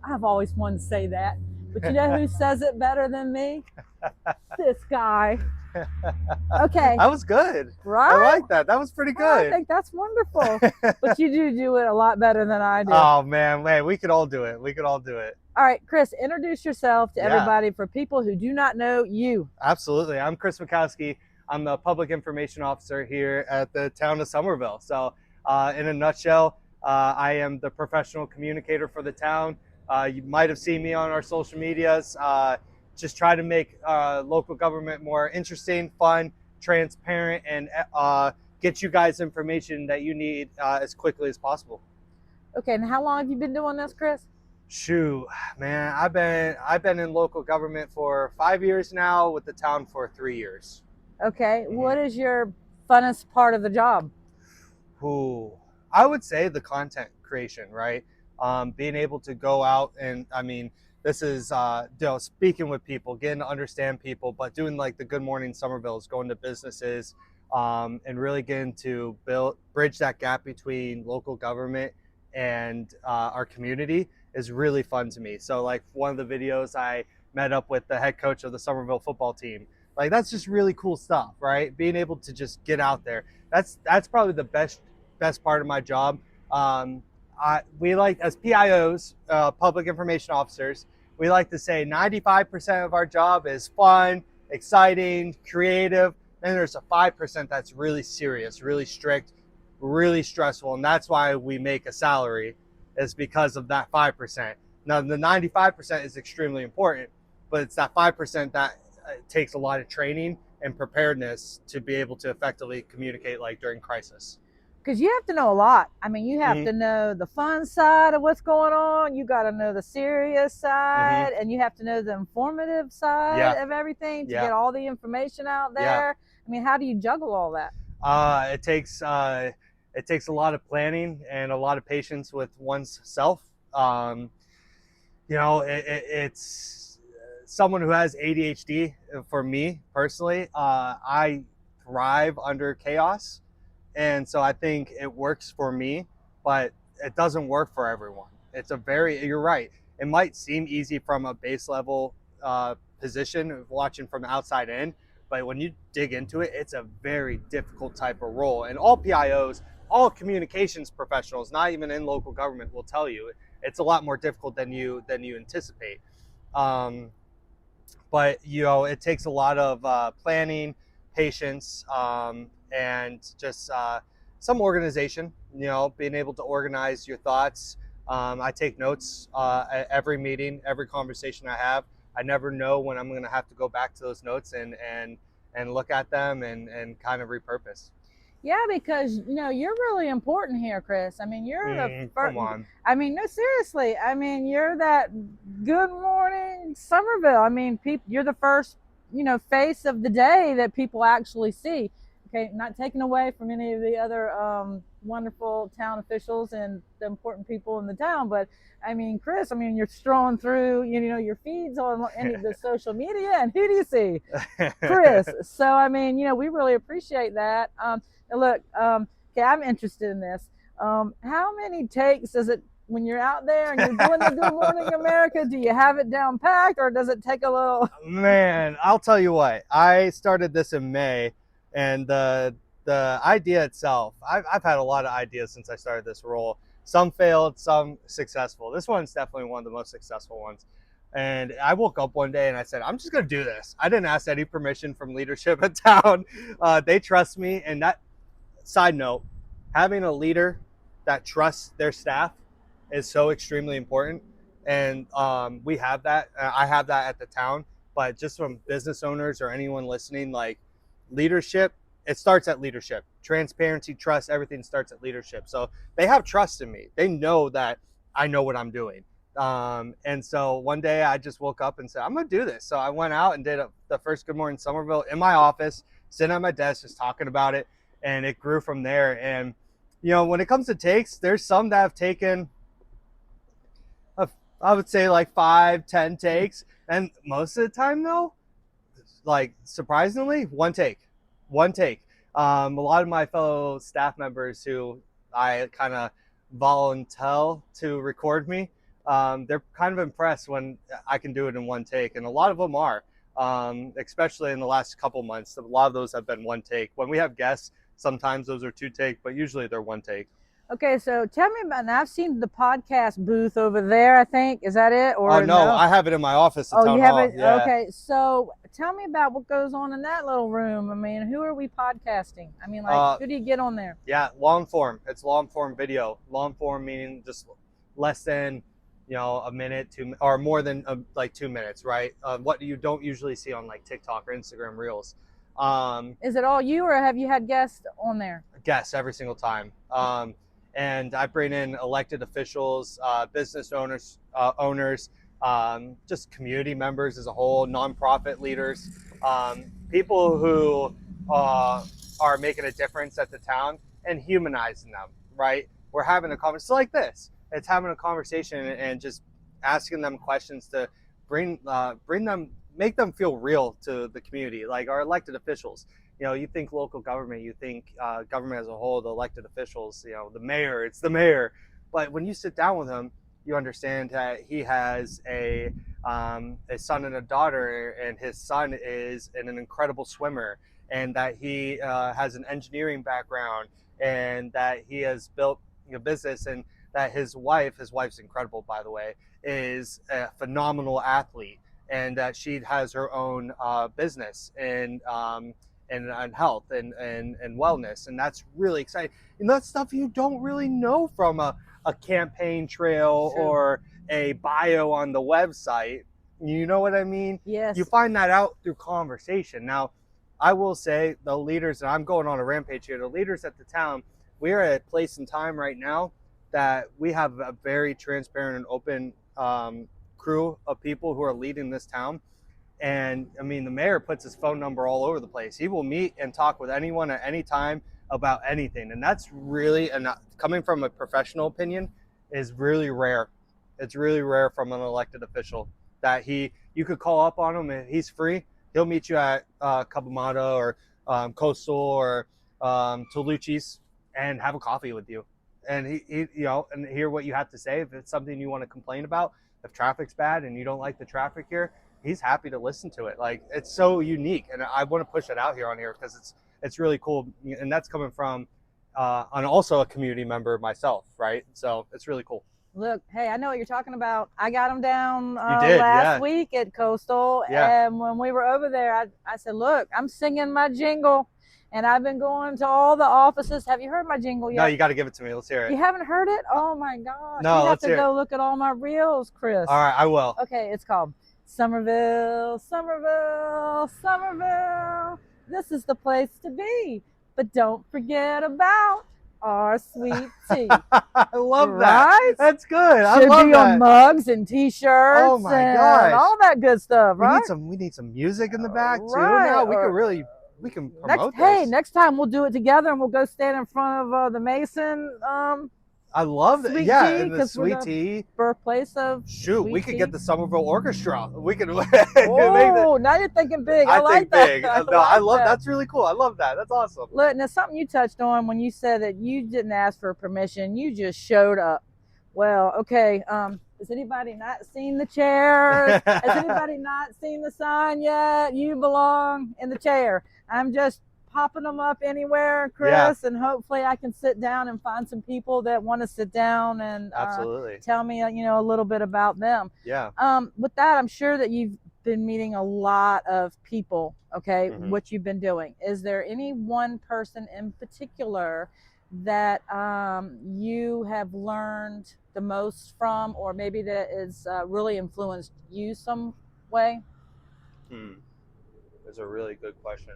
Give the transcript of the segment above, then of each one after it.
I've always wanted to say that. But you know who says it better than me? This guy. Okay, That was good. I right? like that. That was pretty I good. think that's wonderful. But you do it a lot better than I do. Oh man, we could all do it. We could all do it. All right, Chris, introduce yourself to Yeah, everybody for people who do not know you. absolutely. I'm Chris Makowski. I'm the public information officer here at the town of Summerville. So, in a nutshell, I am the professional communicator for the town. You might have seen me on our social medias. Just try to make local government more interesting, fun, transparent, and get you guys information that you need as quickly as possible. Okay, and how long have you been doing this, Chris? Shoot, man, I've been in local government for 5 years now, with the town for 3 years. Okay, Mm-hmm. what is your funnest part of the job? Who I would say the content creation, right? Being able to go out and this is speaking with people, getting to understand people, but doing like the Good Morning Somervilles, going to businesses, and really getting to bridge that gap between local government and our community is really fun to me. So like one of the videos, I met up with the head coach of the Summerville football team. Like that's just really cool stuff, right? Being able to just get out there. That's probably the best part of my job. We like, as PIOs, public information officers, we like to say 95% of our job is fun, exciting, creative. Then there's a 5% that's really serious, really strict, really stressful, and that's why we make a salary, is because of that 5%. Now the 95% is extremely important, but it's that 5% that takes a lot of training and preparedness to be able to effectively communicate, like during crisis. Because you have to know a lot. I mean, you have Mm-hmm. to know the fun side of what's going on. You got to know the serious Mm-hmm. side, and you have to know the informative side Yeah. of everything to Yeah. get all the information out Yeah. there. I mean, how do you juggle all that? It takes a lot of planning and a lot of patience with one's self. It's someone who has ADHD. For me personally, I thrive under chaos, and so I think it works for me, but it doesn't work for everyone. You're right. It might seem easy from a base level position, watching from the outside in, but when you dig into it, it's a very difficult type of role. And all PIOs, all communications professionals, not even in local government, will tell you it's a lot more difficult than you anticipate. Um, but it takes a lot of planning, patience, and just some organization. Being able to organize your thoughts. I take notes at every meeting, every conversation I have. I never know when I'm going to have to go back to those notes and look at them and kind of repurpose. Yeah, because you're really important here, Chris. I mean, you're the Come first. on. I mean, no, seriously. I mean, you're that Good Morning Somerville. I mean, you're the first, face of the day that people actually see. Okay, not taken away from any of the other wonderful town officials and the important people in the town, but I mean, Chris. I mean, you're strolling through, your feeds on any of the social media, and who do you see? Chris. So, I mean, we really appreciate that. Look, okay, I'm interested in this. How many takes does it, when you're out there and you're doing the Good Morning America, do you have it down packed, or does it take a little? Man, I'll tell you what. I started this in May, and the idea itself, I've had a lot of ideas since I started this role. Some failed, some successful. This one's definitely one of the most successful ones. And I woke up one day and I said, I'm just going to do this. I didn't ask any permission from leadership in town. They trust me. And that, side note, having a leader that trusts their staff is so extremely important. And we have that. I have that at the town. But just from business owners or anyone listening, like leadership, it starts at leadership. Transparency, trust, everything starts at leadership. So they have trust in me. They know that I know what I'm doing. And so one day I just woke up and said, I'm going to do this. So I went out and did the first Good Morning Somerville in my office, sitting at my desk, just talking about it. And it grew from there. And, when it comes to takes, there's some that have taken, I would say like 5-10 takes. And most of the time though, like surprisingly, one take. A lot of my fellow staff members who I kind of volunteer to record me, they're kind of impressed when I can do it in one take, and a lot of them are. Especially in the last couple months, a lot of those have been one take. When we have guests, sometimes those are two take, but usually they're one take. Okay, so tell me about. Now I've seen the podcast booth over there. I think is that it Oh or no, no? I have it in my office at Oh, you town have hall. it. Yeah. Okay, so tell me about what goes on in that little room. I mean, who are we podcasting? I mean, like, Uh, who do you get on there? yeah, long form. It's long form video. Long form meaning just less than, a minute, or more than like 2 minutes, right? What you don't usually see on like TikTok or Instagram Reels. Is it all you, or have you had guests on there? Guests every single time. And I bring in elected officials, business owners, just community members as a whole, nonprofit leaders, people who are making a difference at the town and humanizing them. Right? We're having a conversation like this. It's having a conversation and just asking them questions to bring them, make them feel real to the community, like our elected officials. You think local government, you think government as a whole, the elected officials, the mayor, it's the mayor. But when you sit down with him, you understand that he has a son and a daughter, and his son is an incredible swimmer, and that he has an engineering background, and that he has built a business, and that his wife's incredible, by the way, is a phenomenal athlete, and that she has her own business and health and wellness, and that's really exciting. And that's stuff you don't really know from a campaign trail True. or a bio on the website. You know what I mean? Yes. You find that out through conversation. Now, I will say the leaders, and I'm going on a rampage here, the leaders at the town, we are at a place in time right now that we have a very transparent and open crew of people who are leading this town. And I mean, the mayor puts his phone number all over the place. He will meet and talk with anyone at any time about anything. And that's really, and coming from a professional opinion, is really rare. It's really rare from an elected official that you could call up on him and he's free. He'll meet you at Cabamata or Coastal or Tolucci's and have a coffee with you. And and hear what you have to say. If it's something you want to complain about, if traffic's bad and you don't like the traffic here, he's happy to listen to it. Like, it's so unique, and I want to push it out here on here because it's really cool, and that's coming from and also a community member myself, right? So it's really cool. Look, hey, I know what you're talking about. I got them down You did, last yeah. week at Coastal, Yeah. and when we were over there, I said, look, I'm singing my jingle, and I've been going to all the offices. Have you heard my jingle yet? No, you got to give it to me. Let's hear You it. haven't heard it? Oh my gosh. No, You have let's to hear go look at all my reels, Chris. All right, I will. Okay, it's called Summerville, Summerville, Summerville. This is the place to be. But don't forget about our sweet tea. I love that. Right? That's good. I Should love be that. on mugs and t-shirts Oh my and gosh. all that good stuff, right? We need some music in the back too. Right, Now we or- can promote this. Hey, next time we'll do it together and we'll go stand in front of the Mason I love that. Sweet Yeah, tea, and the 'cause we're sweet the tea. birthplace of Shoot, sweet we could tea. get the Summerville Orchestra. We could make Oh, now you're thinking big. I like think that. big. I No, I like love that. that's really cool. I love that. That's awesome. Look, and it's something you touched on when you said that you didn't ask for permission. You just showed up. Well, okay. Has anybody not seen the chair? Has anybody not seen the sign yet? You belong in the chair. I'm just popping them up anywhere, Chris, and hopefully I can sit down and find some people that want to sit down and Absolutely. tell me, a little bit about them. Yeah. With that, I'm sure that you've been meeting a lot of people. Okay, Mhm. what you've been doing. Is there any one person in particular that you have learned the most from, or maybe that is really influenced you some way? That's a really good question.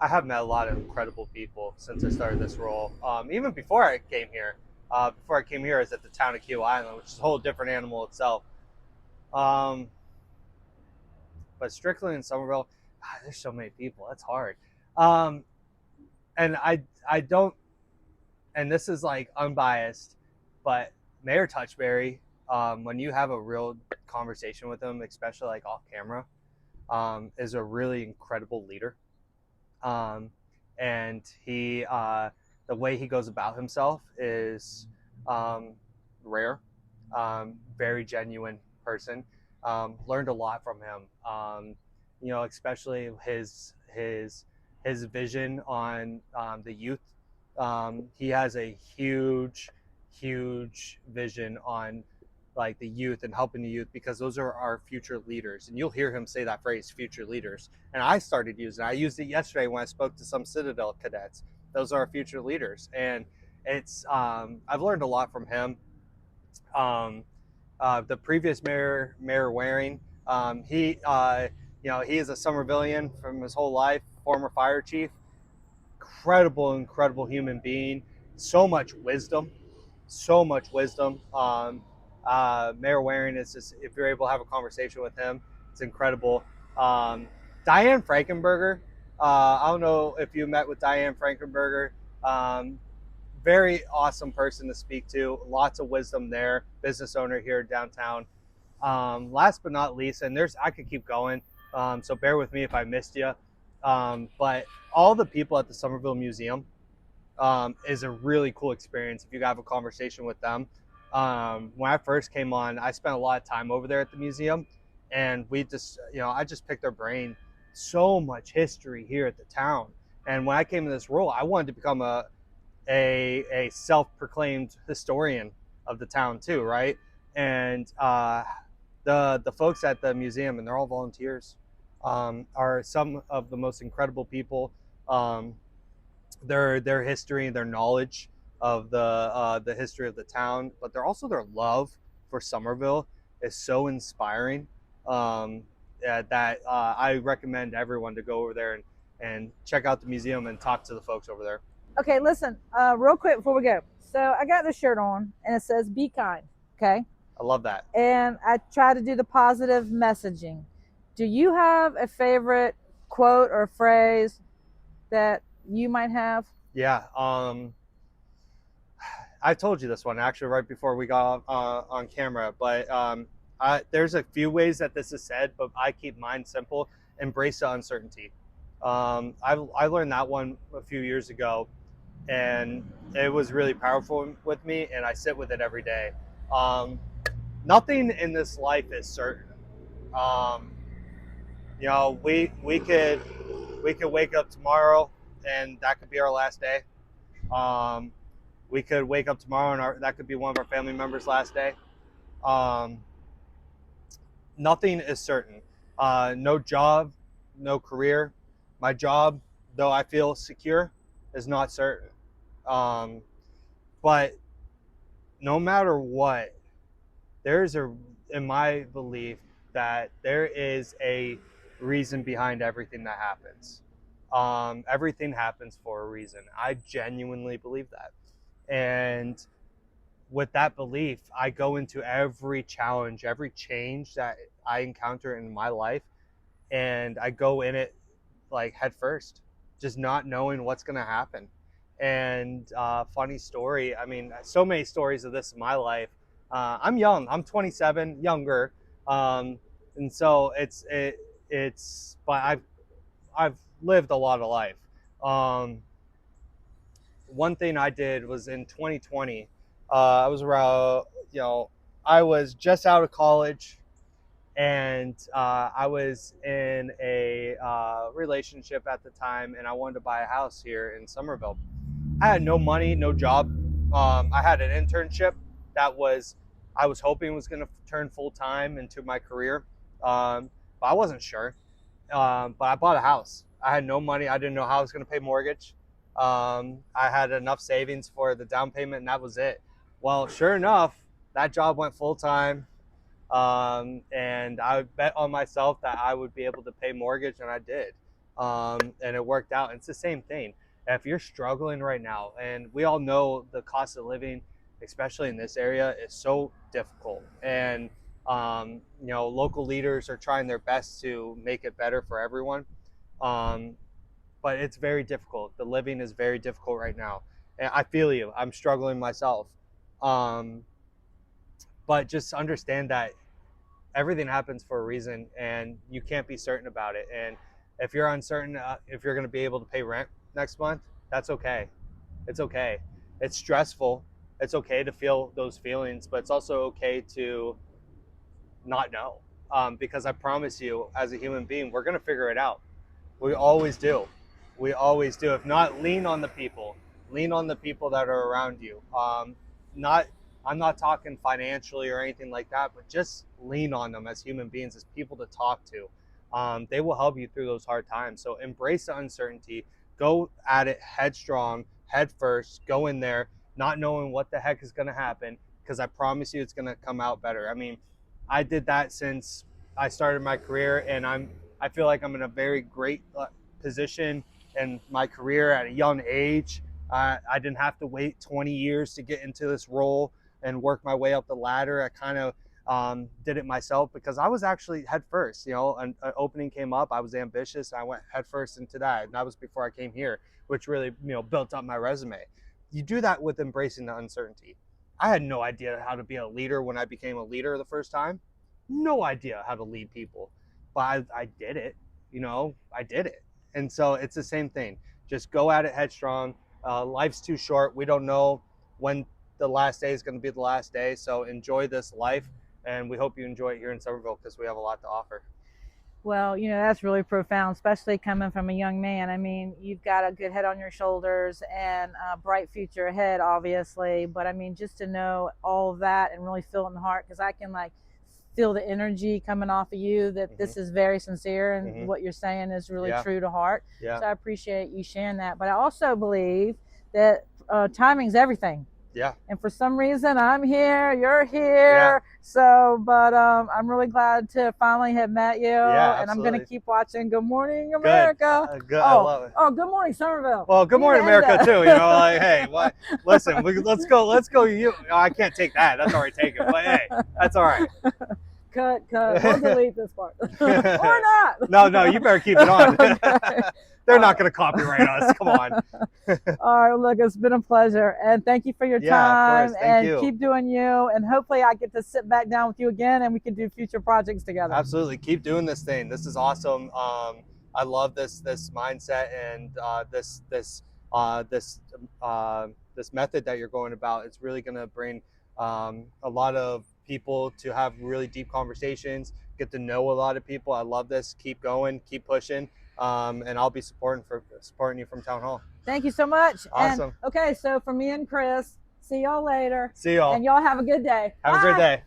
I have met a lot of incredible people since I started this role. Even before I came here. Before I came here, I was at the town of Key Island, which is a whole different animal itself. But Strickland and Summerville, there's so many people. That's hard. And I don't, and this is like unbiased, but Mayor Touchberry, when you have a real conversation with him, especially like off camera, is a really incredible leader. And he, the way he goes about himself is rare. Very genuine person. Learned a lot from him. Especially his vision on the youth. He has a huge vision on like the youth and helping the youth, because those are our future leaders. And you'll hear him say that phrase, future leaders. And I started using it. I used it yesterday when I spoke to some Citadel cadets. Those are our future leaders. And it's I've learned a lot from him. Um, the previous Mayor Waring, he is a Summervillian from his whole life, former fire chief, incredible human being, so much wisdom, so much wisdom. Mayor Waring is just, if you're able to have a conversation with him, it's incredible. Um, Diane Frankenberger, I don't know if you met with Diane Frankenberger. Um, Very awesome person to speak to. Lots of wisdom there. Business owner here downtown. Last but not least, and I could keep going, so bear with me if I missed you. But all the people at the Summerville Museum is a really cool experience if you have a conversation with them. When I first came on, I spent a lot of time over there at the museum, and I just picked their brain. So much history here at the town. And when I came in this role, I wanted to become a self-proclaimed historian of the town too, right? And the folks at the museum, and they're all volunteers, are some of the most incredible people. Um, their history and their knowledge of the history of the town, but they're also their love for Summerville is so inspiring. That I recommend everyone to go over there and check out the museum and talk to the folks over there. Okay, listen, real quick before we go. So I got this shirt on and it says be kind. Okay. I love that. And I try to do the positive messaging. Do you have a favorite quote or phrase that you might have? Yeah. I told you this one actually right before we got on camera, but there's a few ways that this is said, but I keep mine simple. Embrace the uncertainty. I learned that one a few years ago, and it was really powerful with me, and I sit with it every day. Nothing in this life is certain. Um, we could wake up tomorrow, and that could be our last day. Um, we could wake up tomorrow, and that could be one of our family members' last day. Um, Nothing is certain. No job, no career. My job, though I feel secure, is not certain. But no matter what, in my belief, that there is a reason behind everything that happens. Everything happens for a reason. I genuinely believe that. And with that belief, I go into every challenge, every change that I encounter in my life, and I go in it like head first, just not knowing what's going to happen. And funny story, I mean, so many stories of this in my life. I'm young, I'm 27, younger. And so but I've lived a lot of life. One thing I did was in 2020, I was around, I was just out of college, and I was in a relationship at the time, and I wanted to buy a house here in Summerville. I had no money, no job. I had an internship that I was hoping was going to turn full time into my career, but I wasn't sure. But I bought a house. I had no money. I didn't know how I was going to pay mortgage. I had enough savings for the down payment, and that was it. Well, sure enough, that job went full time. And I bet on myself that I would be able to pay mortgage, and I did. And it worked out. And it's the same thing. If you're struggling right now, and we all know the cost of living, especially in this area, is so difficult. And local leaders are trying their best to make it better for everyone. But it's very difficult. The living is very difficult right now. And I feel you. I'm struggling myself. But just understand that everything happens for a reason, and you can't be certain about it. And if you're uncertain if you're going to be able to pay rent next month, that's okay. It's okay. It's stressful. It's okay to feel those feelings, but it's also okay to not know. Because I promise you, as a human being, we're going to figure it out. We always do. We always do. If not, lean on the people. Lean on the people that are around you. Not, I'm not talking financially or anything like that, but just lean on them as human beings, as people to talk to. They will help you through those hard times. So embrace the uncertainty. Go at it headstrong, head first. Go in there, not knowing what the heck is going to happen, because I promise you, it's going to come out better. I mean, I did that since I started my career, and I feel like I'm in a very great position in my career at a young age. I didn't have to wait 20 years to get into this role and work my way up the ladder. I kind of did it myself because I was actually head first. You know, an opening came up. I was ambitious. And I went head first into that, and that was before I came here, which really built up my resume. You do that with embracing the uncertainty. I had no idea how to be a leader when I became a leader the first time. No idea how to lead people, but I did it. I did it. And so it's the same thing. Just go at it headstrong. Life's too short. We don't know when the last day is going to be the last day. So enjoy this life, and we hope you enjoy it here in Summerville because we have a lot to offer. Well, that's really profound, especially coming from a young man. I mean, you've got a good head on your shoulders and a bright future ahead, obviously. But I mean, just to know all of that and really feel it in the heart, because I can feel the energy coming off of you, that this is very sincere, and what you're saying is really true to heart. Yeah. So I appreciate you sharing that. But I also believe that timing's everything. Yeah. And for some reason, I'm here, you're here. Yeah. So, but I'm really glad to finally have met you. Yeah, and I'm absolutely. going to keep watching Good Morning America. Good. I love it. Oh, Good Morning Summerville. Well, Good Morning America too. Hey, what? Listen, let's go. I can't take that. That's already taken. But hey, that's all right. Cut. We'll delete this part. Or not. No, you better keep it on. Okay. They're not going to copyright us. Come on. All right, look, it's been a pleasure. And thank you for your time. Of course. Thank you. Keep doing you. And hopefully I get to sit back down with you again and we can do future projects together. Absolutely. Keep doing this thing. This is awesome. I love this mindset and this method that you're going about. It's really going to bring a lot of people to have really deep conversations, get to know a lot of people. I love this. Keep going, keep pushing. And I'll be supporting you from Town Hall. Thank you so much. Awesome. And, okay, so for me and Chris, see y'all later. See y'all. And y'all have a good day. Have a great day.